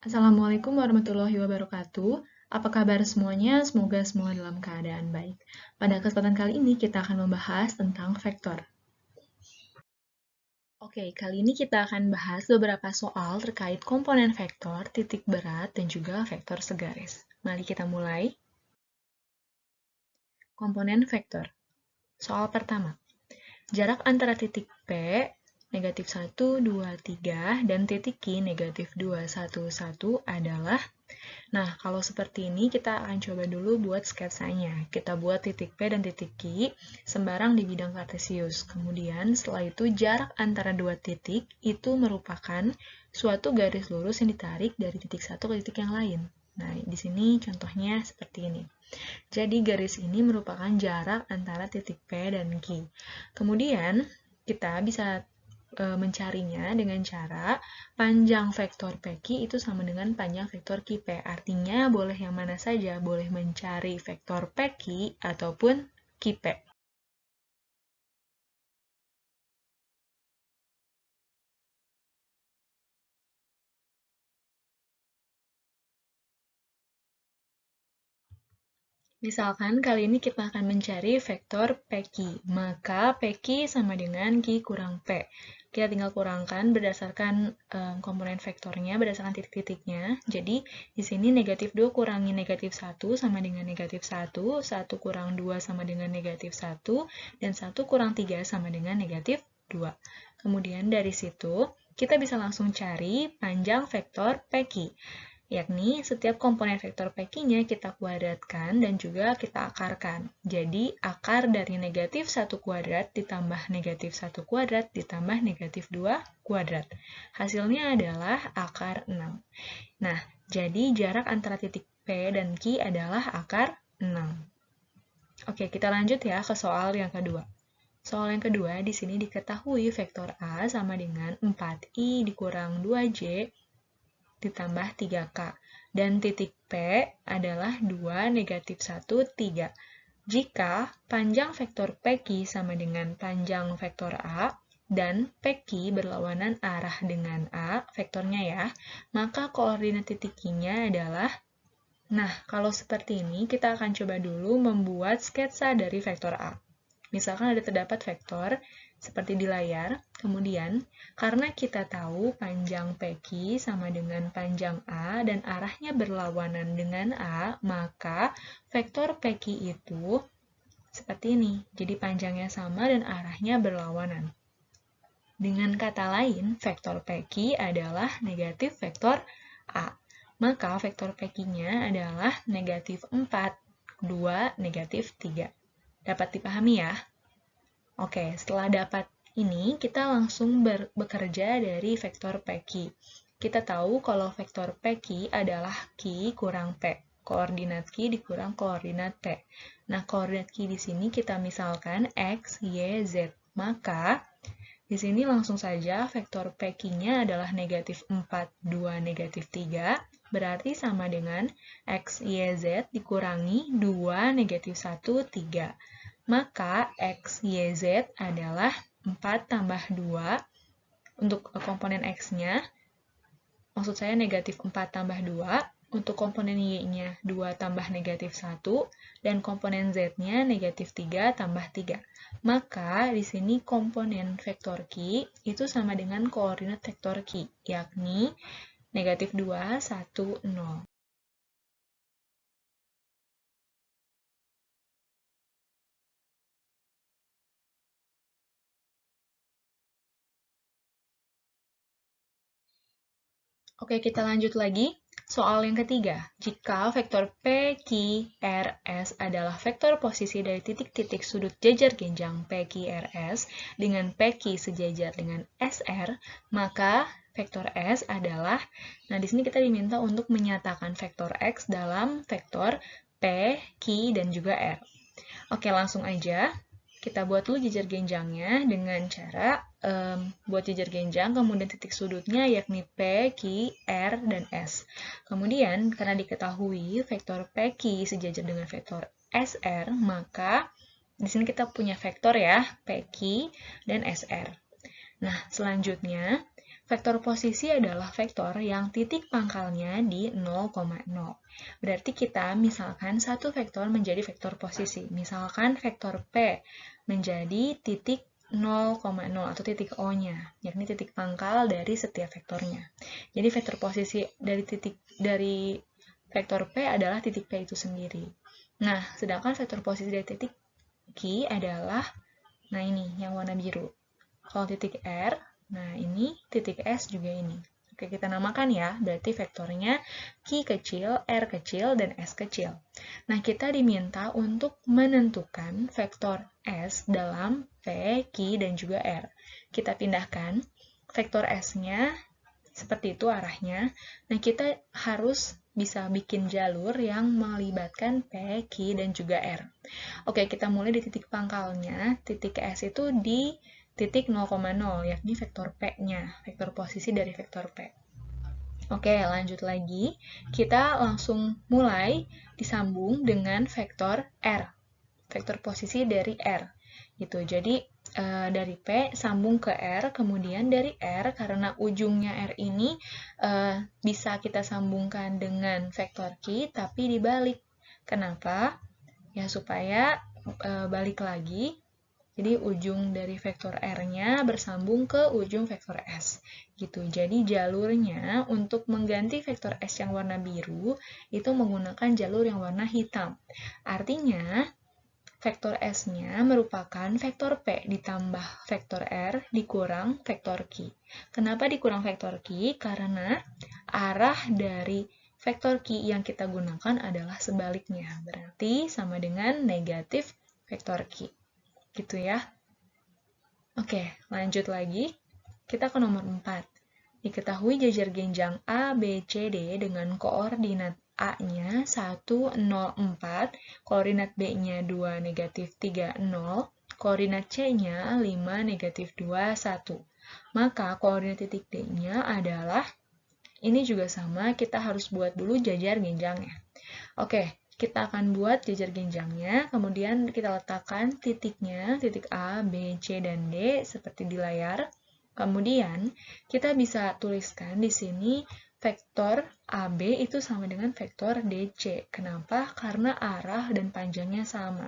Assalamualaikum warahmatullahi wabarakatuh. Apa kabar semuanya? Semoga semua dalam keadaan baik. Pada kesempatan kali ini kita akan membahas tentang vektor. Oke, kali ini kita akan bahas beberapa soal terkait komponen vektor, titik berat, dan juga vektor segaris. Mari kita mulai. Komponen vektor. Soal pertama. Jarak antara titik P, negatif 1, 2, 3, dan titik Q, negatif 2, 1, 1 adalah. Nah, kalau seperti ini kita akan coba dulu buat sketsanya. Kita buat titik P dan titik Q sembarang di bidang kartesius. Kemudian setelah itu jarak antara dua titik itu merupakan suatu garis lurus yang ditarik dari titik satu ke titik yang lain. Nah, di sini contohnya seperti ini. Jadi garis ini merupakan jarak antara titik P dan Q. Kemudian kita bisa mencarinya dengan cara panjang vektor PQ itu sama dengan panjang vektor QP. Artinya boleh yang mana saja, boleh mencari vektor PQ ataupun QP. Misalkan kali ini kita akan mencari vektor PQ, maka PQ sama dengan Q kurang P. Kita tinggal kurangkan berdasarkan komponen vektornya, berdasarkan titik-titiknya. Jadi, di sini negatif 2 kurangi negatif 1 sama dengan negatif 1, 1 kurang 2 sama dengan negatif 1, dan 1 kurang 3 sama dengan negatif 2. Kemudian dari situ, kita bisa langsung cari panjang vektor PQ, yakni setiap komponen vektor PQ-nya kita kuadratkan dan juga kita akarkan. Jadi, akar dari negatif 1 kuadrat ditambah negatif 1 kuadrat ditambah negatif 2 kuadrat. Hasilnya adalah akar 6. Nah, jadi jarak antara titik P dan Q adalah akar 6. Oke, kita lanjut ya ke soal yang kedua. Soal yang kedua, di sini diketahui vektor A sama dengan 4I dikurang 2J ditambah 3K. Dan titik P adalah 2, negatif 1, 3. Jika panjang vektor PQ sama dengan panjang vektor A, dan PQ berlawanan arah dengan A, vektornya ya, maka koordinat titik Q-nya adalah. Nah, kalau seperti ini, kita akan coba dulu membuat sketsa dari vektor A. Misalkan ada terdapat vektor seperti di layar, kemudian karena kita tahu panjang PQ sama dengan panjang A dan arahnya berlawanan dengan A, maka vektor PQ itu seperti ini. Jadi panjangnya sama dan arahnya berlawanan. Dengan kata lain, vektor PQ adalah negatif vektor A. Maka vektor PQ-nya adalah negatif 4, 2, negatif 3. Dapat dipahami ya? Oke, setelah dapat ini, kita langsung bekerja dari vektor PQ. Kita tahu kalau vektor PQ adalah Q kurang P. Koordinat Q dikurang koordinat P. Nah, koordinat Q di sini kita misalkan X, Y, Z. Maka, di sini langsung saja vektor PQ-nya adalah negatif 4, 2, negatif 3. Berarti sama dengan X, Y, Z dikurangi 2, negatif 1, 3. Maka X, Y, Z adalah 4 tambah 2. Untuk komponen X-nya, maksud saya negatif 4 tambah 2. Untuk komponen Y-nya 2 tambah negatif 1. Dan komponen Z-nya negatif 3 tambah 3. Maka di sini komponen vektor Q itu sama dengan koordinat vektor Q, yakni negatif 2, 1, 0. Oke, kita lanjut lagi. Soal yang ketiga, jika vektor P, Q, R, S adalah vektor posisi dari titik-titik sudut jajar genjang P, Q, R, S dengan P, Q sejajar dengan SR, maka vektor S adalah, nah di sini kita diminta untuk menyatakan vektor X dalam vektor P, Q, dan juga R. Oke, langsung aja. Kita buat dulu jajar genjangnya dengan cara buat jajar genjang, kemudian titik sudutnya yakni P, Q, R, dan S. Kemudian, karena diketahui vektor PQ sejajar dengan vektor SR, maka di sini kita punya vektor ya, PQ dan SR. Nah, selanjutnya, Vektor posisi adalah vektor yang titik pangkalnya di 0,0. Berarti kita misalkan satu vektor menjadi vektor posisi. Misalkan vektor P menjadi titik 0,0 atau titik O-nya, yakni titik pangkal dari setiap vektornya. Jadi vektor posisi dari vektor P adalah titik P itu sendiri. Nah, sedangkan vektor posisi dari titik Q adalah, nah ini yang warna biru. Kalau titik R, nah ini titik S juga ini. Oke, kita namakan ya, berarti vektornya Q kecil, R kecil, dan S kecil. Nah, kita diminta untuk menentukan vektor S dalam P, Q, dan juga R. Kita pindahkan vektor S-nya, seperti itu arahnya. Nah, kita harus bisa bikin jalur yang melibatkan P, Q, dan juga R. Oke, kita mulai di titik pangkalnya. Titik S itu di titik 0,0, yakni vektor P-nya, vektor posisi dari vektor P. Oke, lanjut lagi. Kita langsung mulai disambung dengan vektor R, vektor posisi dari R. Gitu. Jadi, dari P sambung ke R, kemudian dari R, karena ujungnya R ini bisa kita sambungkan dengan vektor Q, tapi dibalik. Kenapa? Ya, supaya balik lagi. Jadi ujung dari vektor R-nya bersambung ke ujung vektor S. Gitu. Jadi jalurnya untuk mengganti vektor S yang warna biru itu menggunakan jalur yang warna hitam. Artinya vektor S-nya merupakan vektor P ditambah vektor R dikurang vektor Q. Kenapa dikurang vektor Q? Karena arah dari vektor Q yang kita gunakan adalah sebaliknya. Berarti sama dengan negatif vektor Q. Gitu ya. Oke, lanjut lagi. Kita ke nomor 4. Diketahui jajar genjang A, B, C, D dengan koordinat A-nya 1, 0, 4, koordinat B-nya 2, negatif 3, 0, koordinat C-nya 5, negatif 2, 1. Maka koordinat titik D-nya adalah, ini juga sama, kita harus buat dulu jajar genjangnya. Oke, kita akan buat jajar genjangnya, kemudian kita letakkan titiknya, titik A, B, C, dan D, seperti di layar. Kemudian, kita bisa tuliskan di sini vektor AB itu sama dengan vektor DC. Kenapa? Karena arah dan panjangnya sama.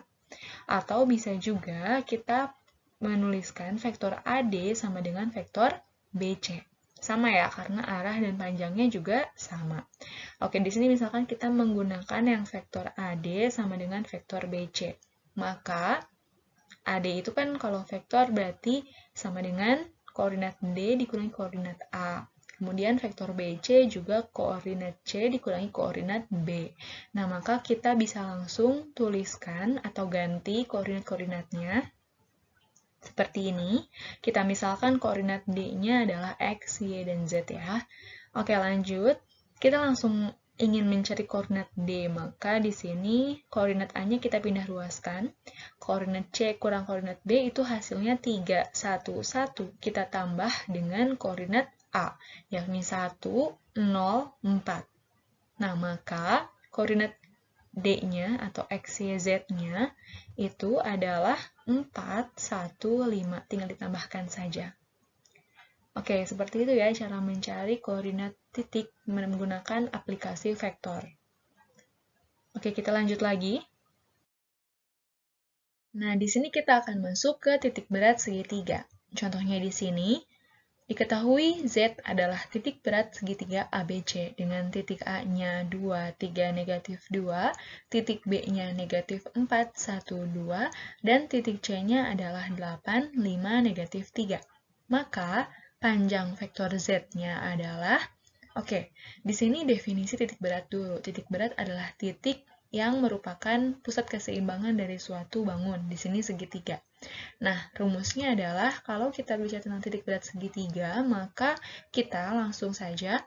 Atau bisa juga kita menuliskan vektor AD sama dengan vektor BC. Sama ya, karena arah dan panjangnya juga sama. Oke, di sini misalkan kita menggunakan yang vektor AD sama dengan vektor BC. Maka, AD itu kan kalau vektor berarti sama dengan koordinat D dikurangi koordinat A. Kemudian vektor BC juga koordinat C dikurangi koordinat B. Nah, maka kita bisa langsung tuliskan atau ganti koordinat-koordinatnya seperti ini. Kita misalkan koordinat D-nya adalah X, Y, dan Z ya. Oke, lanjut. Kita langsung ingin mencari koordinat D, maka di sini koordinat A-nya kita pindah ruaskan. Koordinat C kurang koordinat B itu hasilnya 3, 1, 1. Kita tambah dengan koordinat A, yakni 1, 0, 4. Nah, maka koordinat D-nya atau X, Y, Z-nya itu adalah 4, 1, 5. Tinggal ditambahkan saja. Oke, seperti itu ya cara mencari koordinat titik menggunakan aplikasi vektor. Oke, kita lanjut lagi. Nah, di sini kita akan masuk ke titik berat segitiga. Contohnya di sini, diketahui Z adalah titik berat segitiga ABC dengan titik A-nya 2, 3, negatif 2, titik B-nya negatif 4, 1, 2, dan titik C-nya adalah 8, 5, negatif 3. Maka, panjang vektor Z-nya adalah, oke, di sini definisi titik berat dulu. Titik berat adalah titik yang merupakan pusat keseimbangan dari suatu bangun. Di sini segitiga. Nah, rumusnya adalah kalau kita bicara tentang titik berat segitiga, maka kita langsung saja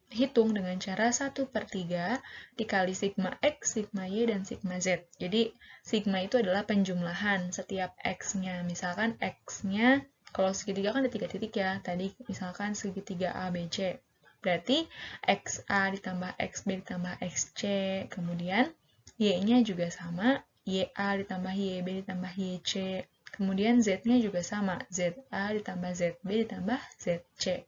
hitung dengan cara 1/3 dikali sigma X, sigma Y, dan sigma Z. Jadi, sigma itu adalah penjumlahan setiap X-nya. Misalkan X-nya, kalau segitiga kan ada 3 titik ya. Tadi misalkan segitiga ABC. Berarti XA ditambah XB ditambah XC, kemudian Y-nya juga sama, YA ditambah YB ditambah YC, Kemudian Z-nya juga sama, ZA ditambah ZB ditambah ZC.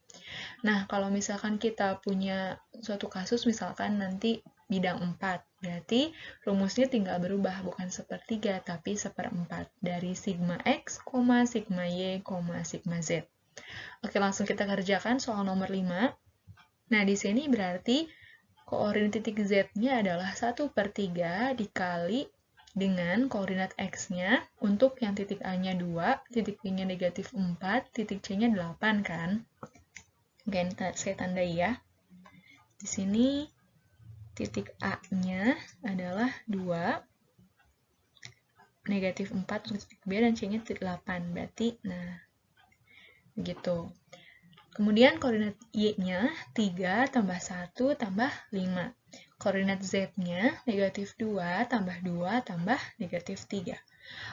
Nah, kalau misalkan kita punya suatu kasus, misalkan nanti bidang 4, berarti rumusnya tinggal berubah, bukan sepertiga, tapi seperempat, dari sigma X, sigma Y, sigma Z. Oke, langsung kita kerjakan soal nomor 5. Nah, di sini berarti koordinat titik Z-nya adalah 1/3 dikali dengan koordinat X-nya untuk yang titik A-nya 2, titik B-nya negatif 4, titik C-nya 8 kan? Oke, saya tandai ya. Di sini titik A-nya adalah 2, negatif 4 untuk titik B, dan C-nya titik 8. Berarti, nah, begitu. Kemudian koordinat Y-nya 3 tambah 1 tambah 5. Koordinat Z-nya negatif 2 tambah 2 tambah negatif 3.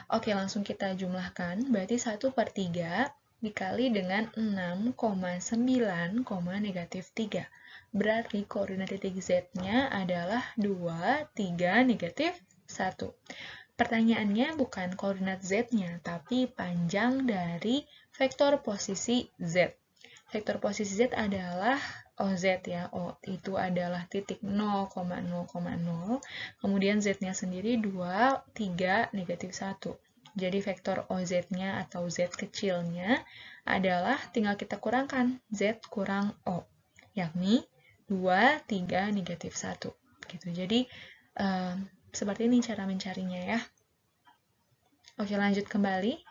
Oke, langsung kita jumlahkan. Berarti 1/3 dikali dengan 6,9, negatif 3. Berarti koordinat titik Z-nya adalah 2, 3, negatif 1. Pertanyaannya bukan koordinat Z-nya, tapi panjang dari vektor posisi Z. Vektor posisi Z adalah OZ ya, O itu adalah titik 0,0,0, kemudian Z-nya sendiri 2, 3, negatif 1. Jadi vektor OZ-nya atau Z kecilnya adalah tinggal kita kurangkan, Z kurang O, yakni 2, 3, negatif 1. Gitu. Jadi, seperti ini cara mencarinya ya. Oke, lanjut kembali.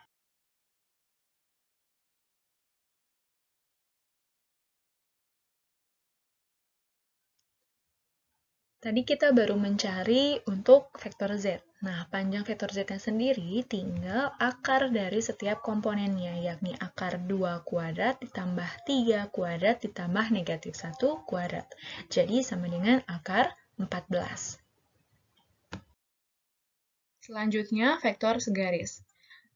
Tadi kita baru mencari untuk vektor Z. Nah, panjang vektor Z-nya sendiri tinggal akar dari setiap komponennya, yakni akar 2 kuadrat ditambah 3 kuadrat ditambah negatif 1 kuadrat. Jadi, sama dengan akar 14. Selanjutnya, vektor segaris.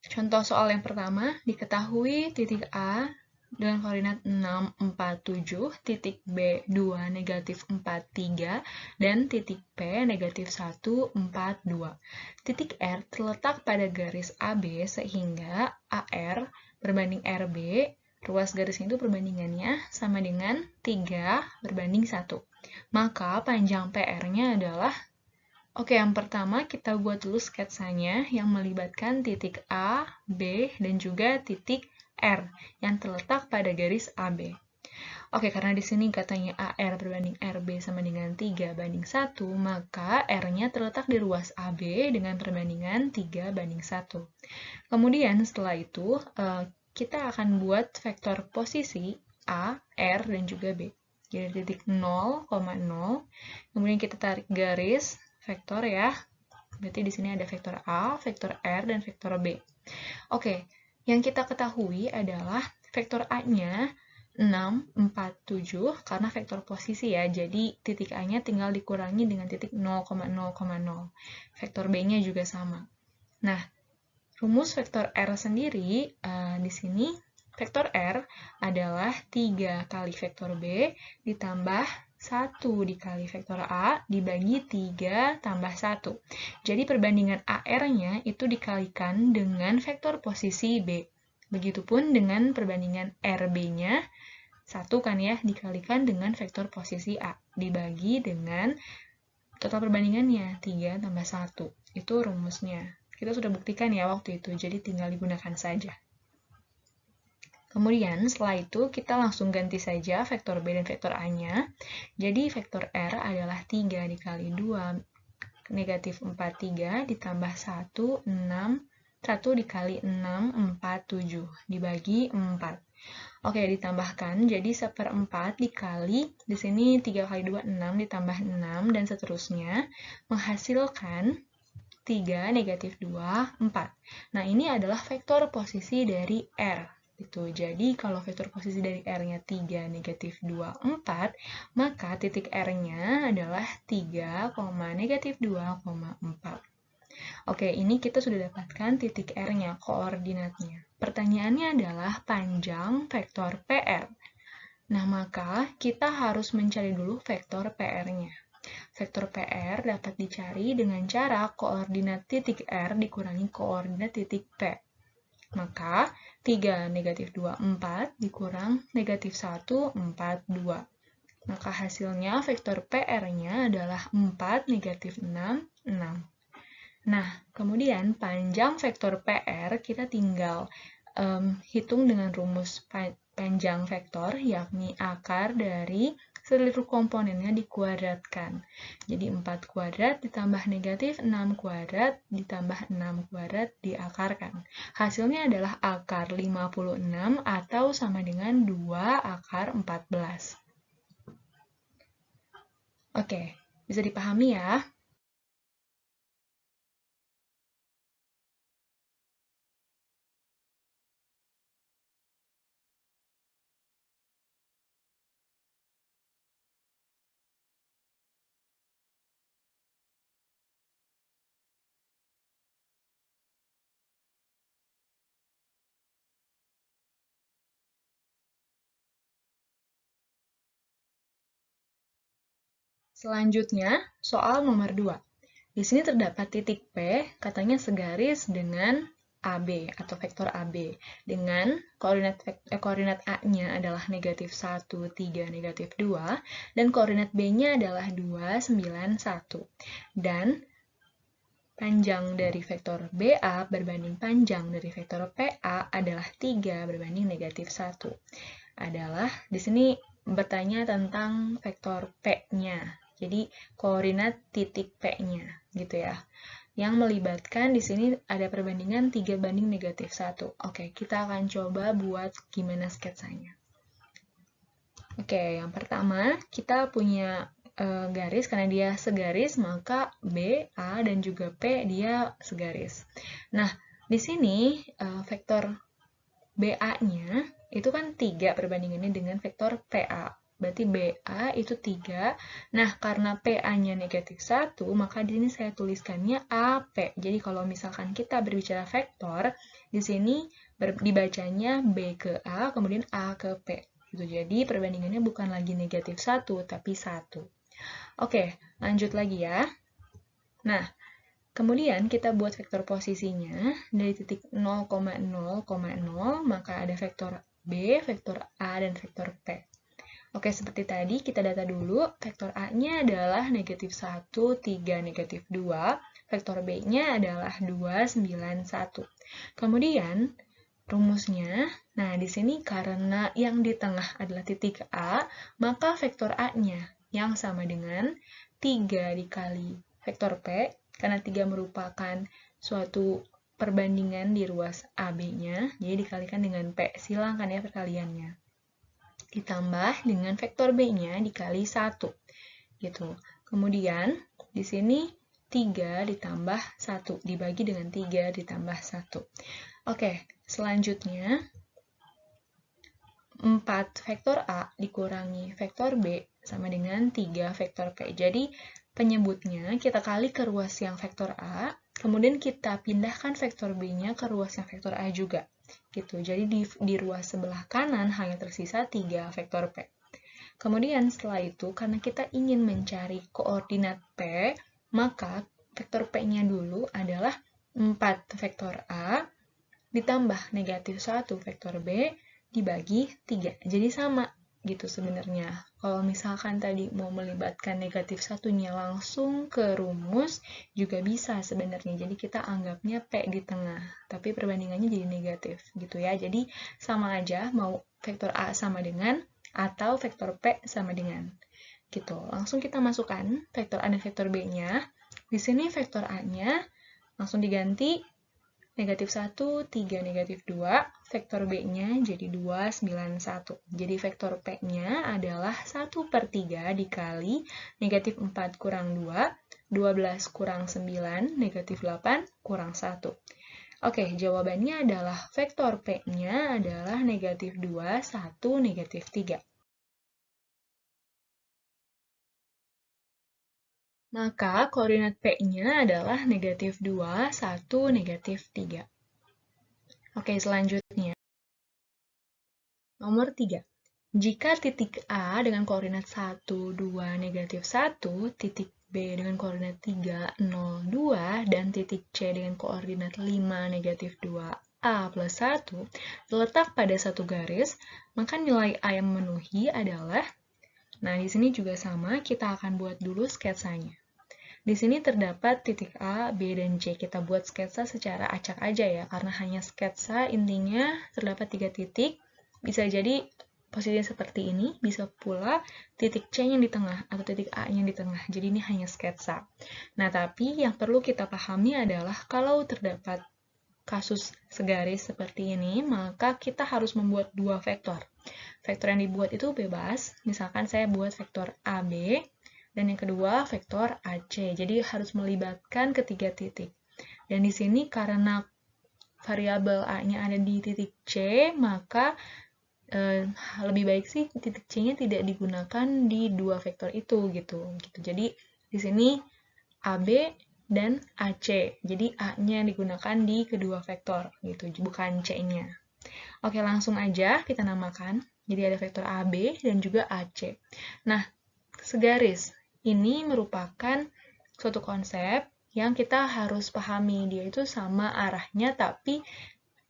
Contoh soal yang pertama, diketahui titik A dengan koordinat 6, 4, 7, titik B 2, negatif 4, 3, dan titik P negatif 1, 4, 2. Titik R terletak pada garis AB sehingga AR berbanding RB, ruas garisnya itu perbandingannya sama dengan 3 berbanding 1. Maka panjang PR-nya adalah, oke, yang pertama kita buat dulu sketsanya yang melibatkan titik A, B, dan juga titik R yang terletak pada garis AB. Oke, karena di sini katanya AR berbanding RB sama dengan 3 banding 1, maka R-nya terletak di ruas AB dengan perbandingan 3 banding 1. Kemudian setelah itu, kita akan buat vektor posisi A, R, dan juga B. Jadi titik 0, 0, kemudian kita tarik garis vektor ya. Berarti di sini ada vektor A, vektor R, dan vektor B. Oke, yang kita ketahui adalah vektor A-nya 6, 4, 7, karena vektor posisi ya, jadi titik A-nya tinggal dikurangi dengan titik 0,0,0. Vektor B-nya juga sama. Nah, rumus vektor R sendiri, di sini vektor R adalah 3 kali vektor B ditambah 1 dikali vektor A dibagi 3 tambah 1. Jadi perbandingan AR-nya itu dikalikan dengan vektor posisi B. Begitupun dengan perbandingan RB-nya, 1 kan ya, dikalikan dengan vektor posisi A. Dibagi dengan total perbandingannya, 3 tambah 1. Itu rumusnya. Kita sudah buktikan ya waktu itu, jadi tinggal digunakan saja. Kemudian setelah itu kita langsung ganti saja vektor B dan vektor A-nya. Jadi vektor R adalah 3 dikali 2, negatif 4, 3, ditambah 1, 6, 1 dikali 6, 4, 7, dibagi 4. Oke, ditambahkan, jadi 1/4 dikali, di sini 3 kali 2, 6, ditambah 6, dan seterusnya, menghasilkan 3, negatif 2, 4. Nah, ini adalah vektor posisi dari R. Gitu. Jadi, kalau vektor posisi dari R-nya 3, negatif 2, 4, maka titik R-nya adalah 3, negatif 2, 4. Oke, ini kita sudah dapatkan titik R-nya, koordinatnya. Pertanyaannya adalah panjang vektor PR. Nah, maka kita harus mencari dulu vektor PR-nya. Vektor PR dapat dicari dengan cara koordinat titik R dikurangi koordinat titik P. Maka 3 negatif 2, 4 dikurang negatif 1, 4, 2. Maka hasilnya vektor PR-nya adalah 4 negatif 6, 6. Nah, kemudian panjang vektor PR kita tinggal hitung dengan rumus panjang vektor, yakni akar dari seluruh komponennya dikuadratkan. Jadi 4 kuadrat ditambah negatif 6 kuadrat ditambah 6 kuadrat diakarkan. Hasilnya adalah akar 56 atau sama dengan 2 akar 14. Oke, bisa dipahami ya? Selanjutnya, soal nomor 2. Di sini terdapat titik P, katanya segaris dengan AB atau vektor AB. Dengan koordinat A-nya adalah negatif 1, 3, negatif 2, dan koordinat B-nya adalah 2, 9, 1. Dan panjang dari vektor BA berbanding panjang dari vektor PA adalah 3 berbanding negatif 1. Adalah, di sini bertanya tentang vektor P-nya. Jadi, koordinat titik P-nya, gitu ya. Yang melibatkan di sini ada perbandingan 3 banding negatif 1. Oke, kita akan coba buat gimana sketsanya. Oke, yang pertama, kita punya garis, karena dia segaris, maka B, A, dan juga P dia segaris. Nah, di sini vektor BA-nya itu kan 3 perbandingannya dengan vektor PA. Berarti BA itu 3. Nah, karena PA-nya negatif 1, maka di sini saya tuliskannya AP. Jadi, kalau misalkan kita berbicara vektor, di sini dibacanya B ke A, kemudian A ke P. Gitu. Jadi, perbandingannya bukan lagi negatif 1, tapi 1. Oke, lanjut lagi ya. Nah, kemudian kita buat vektor posisinya dari titik 0,0,0, maka ada vektor B, vektor A, dan vektor P. Oke, seperti tadi kita data dulu, vektor A-nya adalah negatif 1, 3, negatif 2, vektor B-nya adalah 2, 9, 1. Kemudian, rumusnya, nah di sini karena yang di tengah adalah titik A, maka vektor A-nya yang sama dengan 3 dikali vektor P, karena 3 merupakan suatu perbandingan di ruas AB-nya, jadi dikalikan dengan P. Silangkan ya perkaliannya. Ditambah dengan vektor B-nya dikali 1. Gitu. Kemudian, di sini 3 ditambah 1, dibagi dengan 3 ditambah 1. Oke, selanjutnya 4 vektor A dikurangi vektor B sama dengan 3 vektor P. Jadi, penyebutnya kita kali ke ruas yang vektor A, kemudian kita pindahkan vektor B-nya ke ruas yang vektor A juga. Gitu. Jadi, di ruas sebelah kanan hanya tersisa 3 vektor P. Kemudian, setelah itu, karena kita ingin mencari koordinat P, maka vektor P-nya dulu adalah 4 vektor A ditambah negatif 1 vektor B dibagi 3. Jadi sama gitu sebenarnya. Kalau misalkan tadi mau melibatkan negatif satunya langsung ke rumus, juga bisa sebenarnya. Jadi kita anggapnya P di tengah, tapi perbandingannya jadi negatif gitu ya. Jadi sama aja mau vektor A sama dengan atau vektor P sama dengan. Gitu. Langsung kita masukkan vektor A dan vektor B-nya. Di sini vektor A-nya langsung diganti negatif 1, 3, negatif 2, vektor B-nya jadi 2, 9, 1. Jadi vektor P-nya adalah 1 per 3 dikali negatif 4 kurang 2, 12 kurang 9, negatif 8 kurang 1. Oke, jawabannya adalah vektor P-nya adalah negatif 2, 1, negatif 3. Maka koordinat P-nya adalah negatif 2, 1, negatif 3. Oke, selanjutnya. Nomor 3. Jika titik A dengan koordinat 1, 2, negatif 1, titik B dengan koordinat 3, 0, 2, dan titik C dengan koordinat 5, negatif 2, A plus 1 terletak pada satu garis, maka nilai A yang memenuhi adalah, nah di sini juga sama, kita akan buat dulu sketsanya. Di sini terdapat titik A, B, dan C. Kita buat sketsa secara acak aja ya, karena hanya sketsa, intinya terdapat 3 titik. Bisa jadi posisinya seperti ini, bisa pula titik C-nya di tengah, atau titik A-nya di tengah. Jadi ini hanya sketsa. Nah, tapi yang perlu kita pahami adalah kalau terdapat kasus segaris seperti ini, maka kita harus membuat 2 vektor. Vektor yang dibuat itu bebas, misalkan saya buat vektor AB, dan yang kedua vektor AC. Jadi harus melibatkan ketiga titik. Dan di sini karena variabel A-nya ada di titik C, maka lebih baik sih titik C-nya tidak digunakan di 2 vektor itu gitu. Jadi di sini AB dan AC. Jadi A-nya digunakan di kedua vektor gitu, bukan C-nya. Oke, langsung aja kita namakan. Jadi ada vektor AB dan juga AC. Nah, segaris ini merupakan suatu konsep yang kita harus pahami. Dia itu sama arahnya, tapi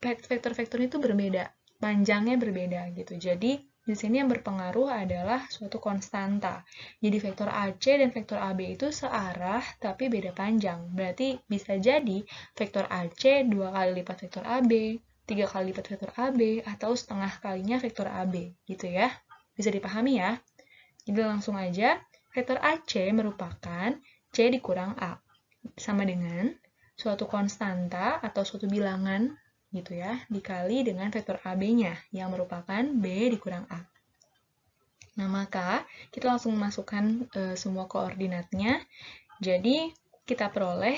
vektor-vektor itu berbeda. Panjangnya berbeda gitu. Jadi, di sini yang berpengaruh adalah suatu konstanta. Jadi vektor AC dan vektor AB itu searah tapi beda panjang. Berarti bisa jadi vektor AC 2 kali lipat vektor AB, 3 kali lipat vektor AB, atau setengah kalinya vektor AB. Gitu ya. Bisa dipahami ya? Jadi langsung aja, vektor AC merupakan C dikurang A. Sama dengan suatu konstanta atau suatu bilangan gitu ya, dikali dengan vektor AB-nya, yang merupakan B dikurang A. Nah, maka kita langsung memasukkan semua koordinatnya. Jadi, kita peroleh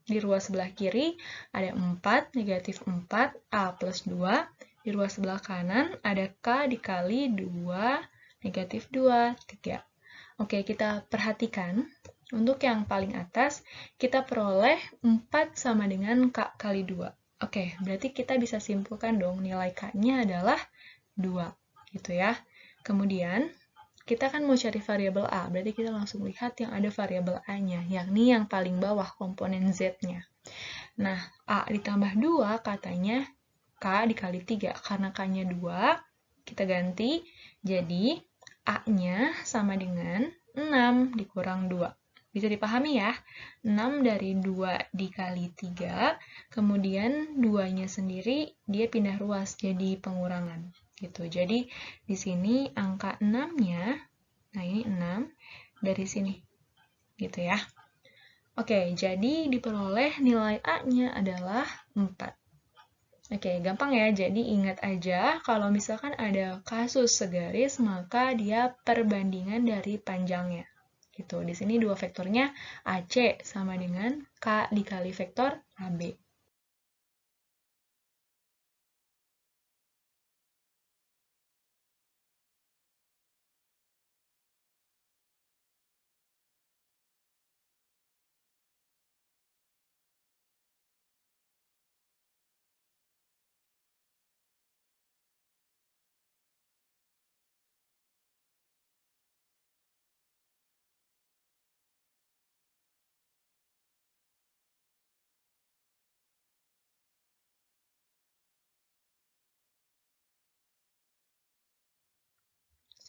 di ruas sebelah kiri ada 4, negatif 4, A plus 2. Di ruas sebelah kanan ada K dikali 2, negatif 2, 3. Oke, kita perhatikan. Untuk yang paling atas, kita peroleh 4 sama dengan K kali 2. Oke, berarti kita bisa simpulkan dong nilai K-nya adalah 2, gitu ya. Kemudian, kita kan mau cari variabel A, berarti kita langsung lihat yang ada variabel A-nya, yakni yang paling bawah, komponen Z-nya. Nah, A ditambah 2 katanya K dikali 3, karena K-nya 2, kita ganti, jadi A-nya sama dengan 6 dikurang 2. Bisa dipahami ya? 6 dari 2 dikali 3, kemudian 2-nya sendiri dia pindah ruas jadi pengurangan. Gitu. Jadi di sini angka 6-nya, nah ini 6 dari sini. Gitu ya. Oke, jadi diperoleh nilai A-nya adalah 4. Oke, gampang ya. Jadi ingat aja kalau misalkan ada kasus segaris, maka dia perbandingan dari panjangnya. Gitu. Di sini dua vektornya AC sama dengan K dikali vektor AB.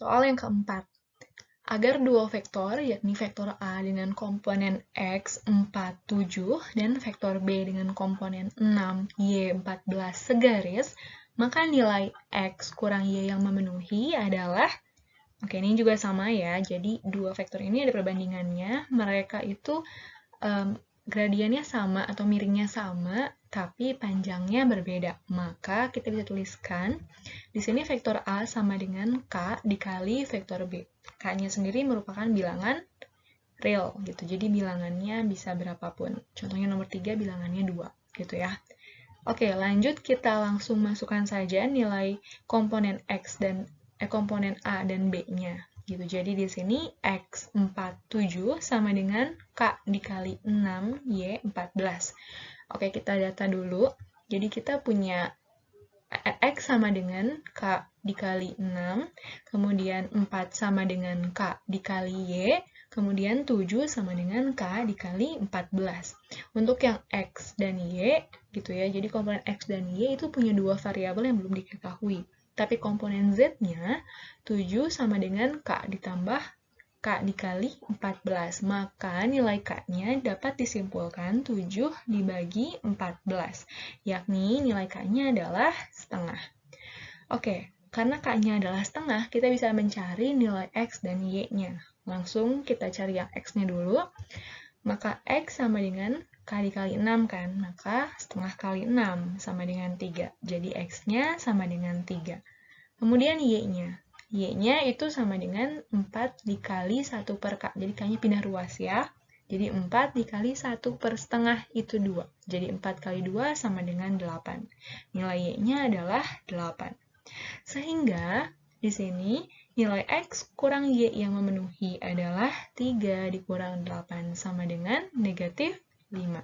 Soal yang keempat. Agar dua vektor, yakni vektor A dengan komponen X 4, 7, dan vektor B dengan komponen 6, Y 14 segaris, maka nilai X kurang Y yang memenuhi adalah, oke ini juga sama ya, jadi dua vektor ini ada perbandingannya, mereka itu gradiennya sama atau miringnya sama, tapi panjangnya berbeda. Maka kita bisa tuliskan, di sini vektor A sama dengan K dikali vektor B. K-nya sendiri merupakan bilangan real, gitu. Jadi bilangannya bisa berapapun. Contohnya nomor 3, bilangannya 2, gitu ya. Oke, lanjut kita langsung masukkan saja nilai komponen X dan komponen A dan B-nya. Gitu. Jadi di sini X 47 sama dengan K dikali 6, Y 14. Oke, kita data dulu. Jadi kita punya X sama dengan K dikali 6, kemudian 4 sama dengan K dikali Y, Kemudian 7 sama dengan K dikali 14. Untuk yang X dan Y, gitu ya, jadi komponen X dan Y itu punya dua variabel yang belum diketahui. Tapi komponen Z-nya 7 sama dengan K ditambah K dikali 14. Maka nilai K-nya dapat disimpulkan 7 dibagi 14. Yakni nilai K-nya adalah setengah. Oke, karena K-nya adalah setengah, kita bisa mencari nilai X dan Y-nya. Langsung kita cari yang X-nya dulu. Maka X sama dengan K dikali 6 kan? Maka setengah kali 6 sama dengan 3. Jadi X-nya sama dengan 3. Kemudian Y-nya. Y-nya itu sama dengan 4 dikali 1 per K. Jadi K-nya pindah ruas ya. Jadi 4 dikali 1 per setengah itu 2. Jadi 4 kali 2 sama dengan 8. Nilai Y-nya adalah 8. Sehingga di sini nilai X kurang Y yang memenuhi adalah 3 dikurang 8 sama dengan negatif 5.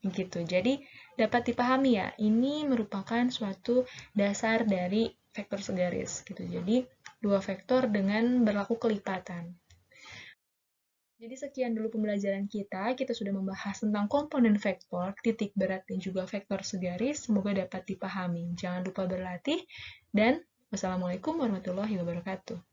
Gitu. Jadi dapat dipahami ya, ini merupakan suatu dasar dari vektor segaris. Gitu. Jadi dua vektor dengan berlaku kelipatan. Jadi sekian dulu pembelajaran kita. Kita sudah membahas tentang komponen vektor, titik berat, dan juga vektor segaris. Semoga dapat dipahami. Jangan lupa berlatih, dan wassalamualaikum warahmatullahi wabarakatuh.